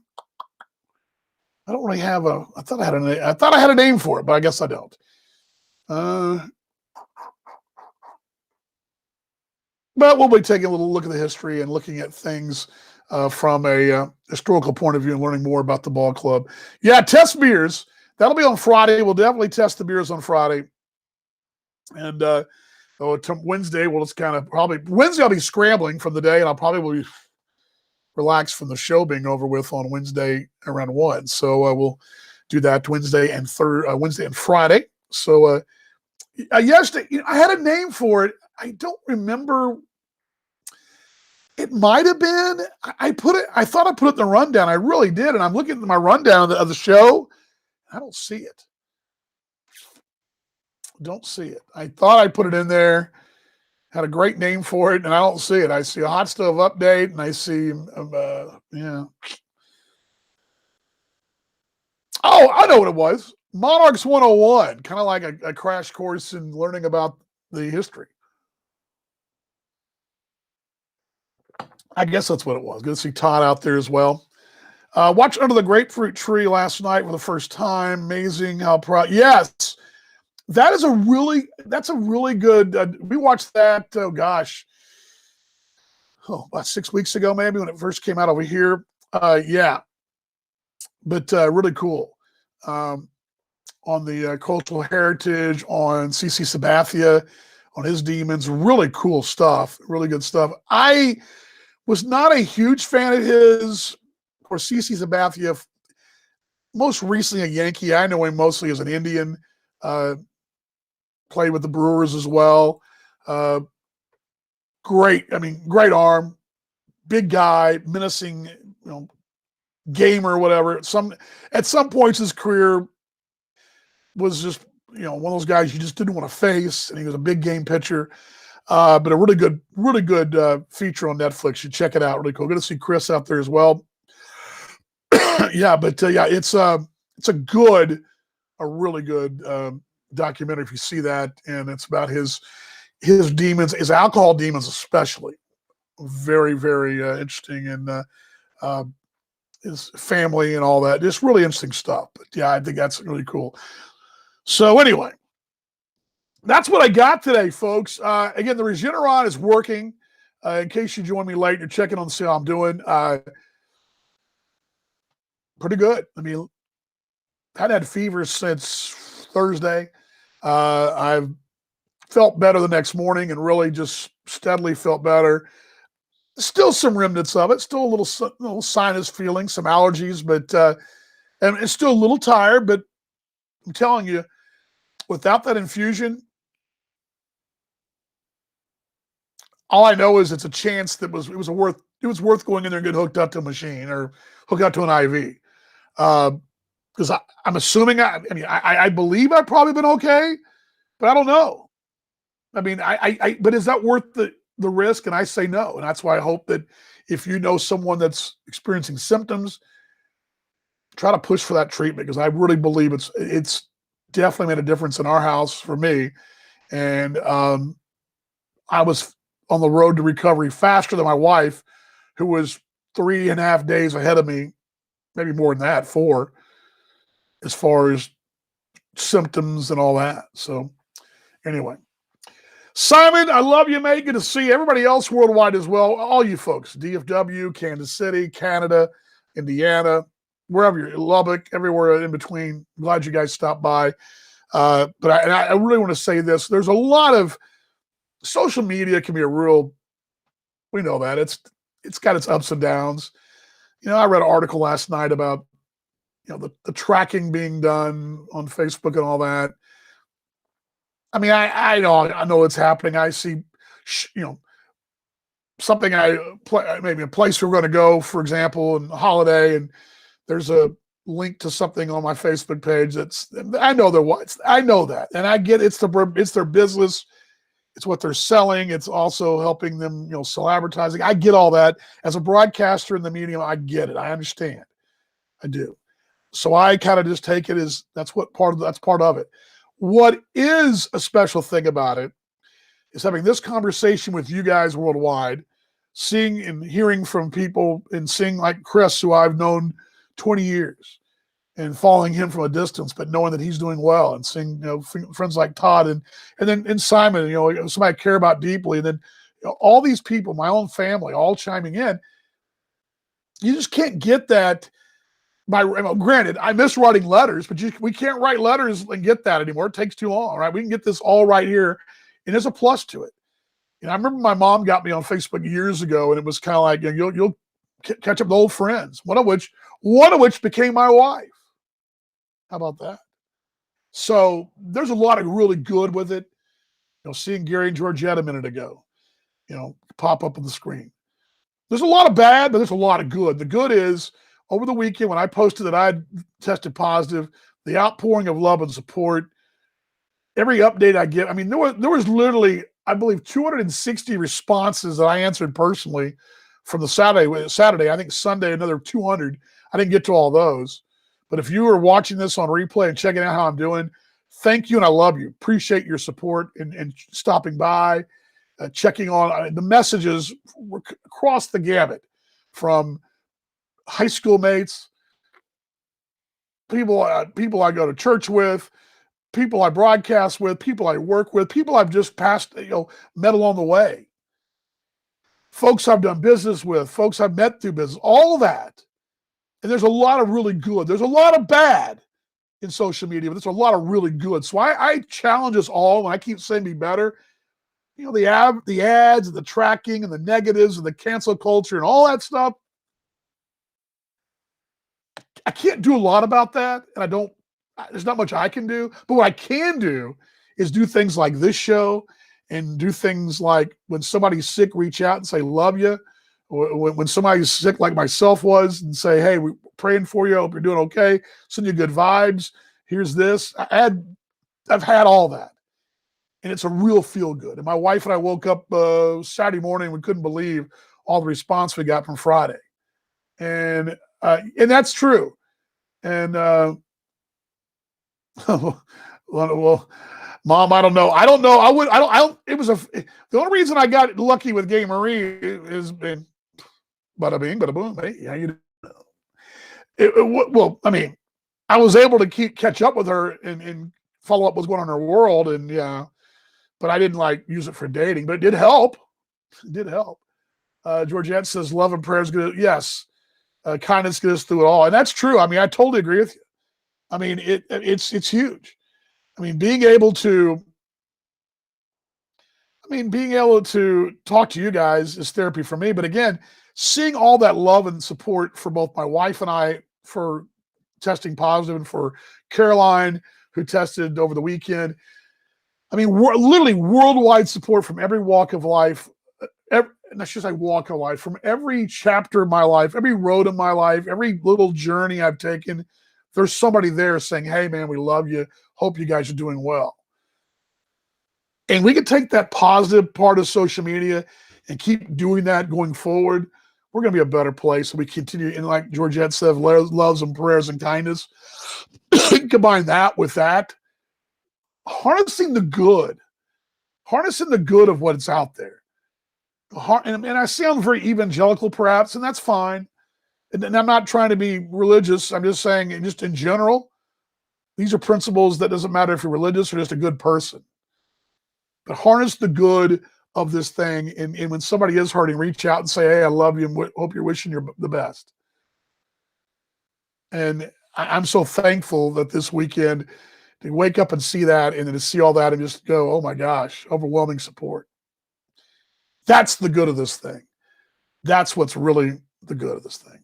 don't really have a. I thought I had a name for it, but I guess I don't. But we'll be taking a little look at the history and looking at things from a historical point of view and learning more about the ball club. Yeah, test beers. That'll be on Friday. We'll definitely test the beers on Friday. And Wednesday, we'll just kind of Wednesday I'll be scrambling from the day, and I'll probably will be relaxed from the show being over with on Wednesday around 1. So we'll do that Wednesday and Friday. So yesterday, I had a name for it. I don't remember. It might have been. I thought I put it in the rundown. I really did. And I'm looking at my rundown of the show. I don't see it. Don't see it. I thought I put it in there. Had a great name for it, and I don't see it. I see a hot stove update, and I see, Oh, I know what it was. Monarchs 101, kind of like a crash course in learning about the history. I guess that's what it was. Good to see Todd out there as well. Watched Under the Grapefruit Tree last night for the first time. Amazing how proud. Yes, that's a really good. We watched that. Oh gosh, about 6 weeks ago, maybe when it first came out over here. Yeah, but really cool. On the cultural heritage, on CC Sabathia, on his demons, really cool stuff. Really good stuff. I was not a huge fan of his. Of course, CC Sabathia, most recently a Yankee. I know him mostly as an Indian. Played with the Brewers as well. Great arm, big guy, menacing, gamer, whatever. At some points his career was just, one of those guys you just didn't want to face, and he was a big game pitcher. But a really good feature on Netflix. You check it out. Really cool. Good to see Chris out there as well. Yeah, but yeah, it's a really good documentary if you see that, and it's about his demons, his alcohol demons especially. Very, very interesting, and uh, his family and all that. Just really interesting stuff. But yeah, I think that's really cool. So anyway, that's what I got today, folks. Again, the Regeneron is working. In case you join me late, you're checking on to see how I'm doing. Pretty good. I mean, I've had fever since Thursday. I've felt better the next morning and really just steadily felt better. Still some remnants of it, still a little sinus feeling, some allergies, but and it's still a little tired. But I'm telling you, without that infusion, all I know is it's a chance that it was worth going in there and getting hooked up to a machine or hooked up to an IV. Because I'm assuming I believe I've probably been okay, but I don't know. I mean, but is that worth the risk? And I say no. And that's why I hope that if you know someone that's experiencing symptoms, try to push for that treatment, because I really believe it's definitely made a difference in our house for me. And I was on the road to recovery faster than my wife, who was 3.5 days ahead of me, maybe more than that, 4, as far as symptoms and all that. So anyway, Simon, I love you, mate. Good to see everybody else worldwide as well. All you folks, DFW, Kansas City, Canada, Indiana, wherever you're, Lubbock, everywhere in between. Glad you guys stopped by. But I really want to say this. There's a lot of social media can be a real, we know that it's got its ups and downs. I read an article last night about, the tracking being done on Facebook and all that. I mean, I know it's happening. I see, something maybe a place we're going to go, for example, in the holiday, and there's a link to something on my Facebook page I know I know that, and I get it's their business, it's what they're selling, it's also helping them, sell advertising. I get all that. As a broadcaster in the medium, I get it. I understand. I do. So I kind of just take it as that's part of it. What is a special thing about it is having this conversation with you guys worldwide, seeing and hearing from people, and seeing like Chris, who I've known 20 years, and following him from a distance, but knowing that he's doing well, and seeing, friends like Todd and then Simon, somebody I care about deeply. And then, all these people, my own family, all chiming in. You just can't get that granted, I miss writing letters, but we can't write letters and get that anymore. It takes too long, right? We can get this all right here, and there's a plus to it. I remember my mom got me on Facebook years ago, and it was kind of like, you'll catch up with old friends, one of which became my wife. How about that? So there's a lot of really good with it. Seeing Gary and Georgette a minute ago, pop up on the screen. There's a lot of bad, but there's a lot of good. The good is, over the weekend when I posted that I had tested positive, the outpouring of love and support, every update I get. I mean, there was literally, I believe, 260 responses that I answered personally from the Saturday. I think Sunday, another 200. I didn't get to all those. But if you are watching this on replay and checking out how I'm doing, thank you, and I love you. Appreciate your support and stopping by, checking on the messages across the gamut, from high school mates, people I go to church with, people I broadcast with, people I work with, people I've just met along the way, folks I've done business with, folks I've met through business, all that. And there's a lot of really good. There's a lot of bad in social media, but there's a lot of really good. So I challenge us all, and I keep saying be better. The ads and the tracking and the negatives and the cancel culture and all that stuff. I can't do a lot about that, and there's not much I can do. But what I can do is do things like this show, and do things like when somebody's sick, reach out and say, love you. Or when somebody's sick like myself was, and say, hey, we're praying for you. I hope you're doing okay. Send you good vibes. Here's this. I've had all that. And it's a real feel good. And my wife and I woke up Saturday morning. We couldn't believe all the response we got from Friday. And And that's true. And well, Mom, I don't know. I don't know. I don't. It was the only reason I got lucky with Gay Marie is been bada bing, bada boom. Hey, yeah, you know. Well, I mean, I was able to catch up with her and follow up what's going on in her world, and yeah, but I didn't like use it for dating, but it did help. It did help. Georgette says, "Love and prayers good." Yes, kindness gets us through it all, and that's true. I mean, I totally agree with you. I mean, it's huge. I mean, being able to talk to you guys is therapy for me. But again, seeing all that love and support for both my wife and I for testing positive, and for Caroline, who tested over the weekend. I mean, literally worldwide support from every walk of life. And I should say walk of life, from every chapter of my life, every road of my life, every little journey I've taken. There's somebody there saying, "Hey, man, we love you. Hope you guys are doing well." And we can take that positive part of social media and keep doing that going forward. We're going to be a better place. So we continue, and like Georgette said, loves and prayers and kindness. Combine that with that, harnessing the good of what's out there. And I sound very evangelical, perhaps, and that's fine. And I'm not trying to be religious. I'm just saying, just in general, these are principles that doesn't matter if you're religious or just a good person. But harness the good of this thing. And when somebody is hurting, reach out and say, "Hey, I love you and hope you're wishing you the best." And I'm so thankful that this weekend to wake up and see that, and then to see all that and just go, "Oh my gosh, overwhelming support." That's the good of this thing. That's what's really the good of this thing.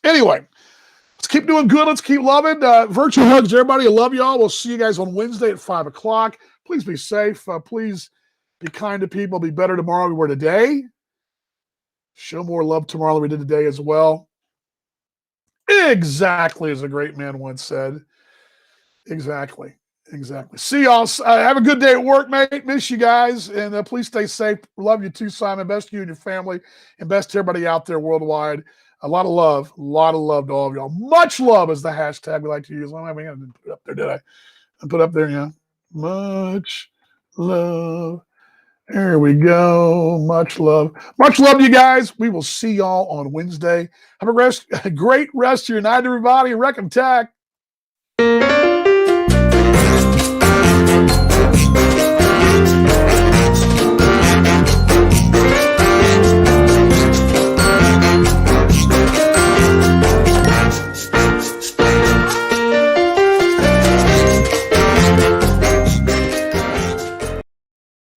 Anyway, let's keep doing good. Let's keep loving. Virtual hugs, everybody. I love y'all. We'll see you guys on Wednesday at 5 o'clock. Please be safe. Please be kind to people. Be better tomorrow than we were today. Show more love tomorrow than we did today as well. Exactly, as a great man once said. Exactly. See y'all. Have a good day at work, mate. Miss you guys. And please stay safe. Love you too, Simon. Best to you and your family. And best to everybody out there worldwide. A lot of love to all of y'all. Much love is the hashtag we like to use. I didn't put it up there, did I? I put up there, yeah. Much love. There we go. Much love. Much love to you guys. We will see y'all on Wednesday. Have a great rest of your night, everybody. Wreck and Tack.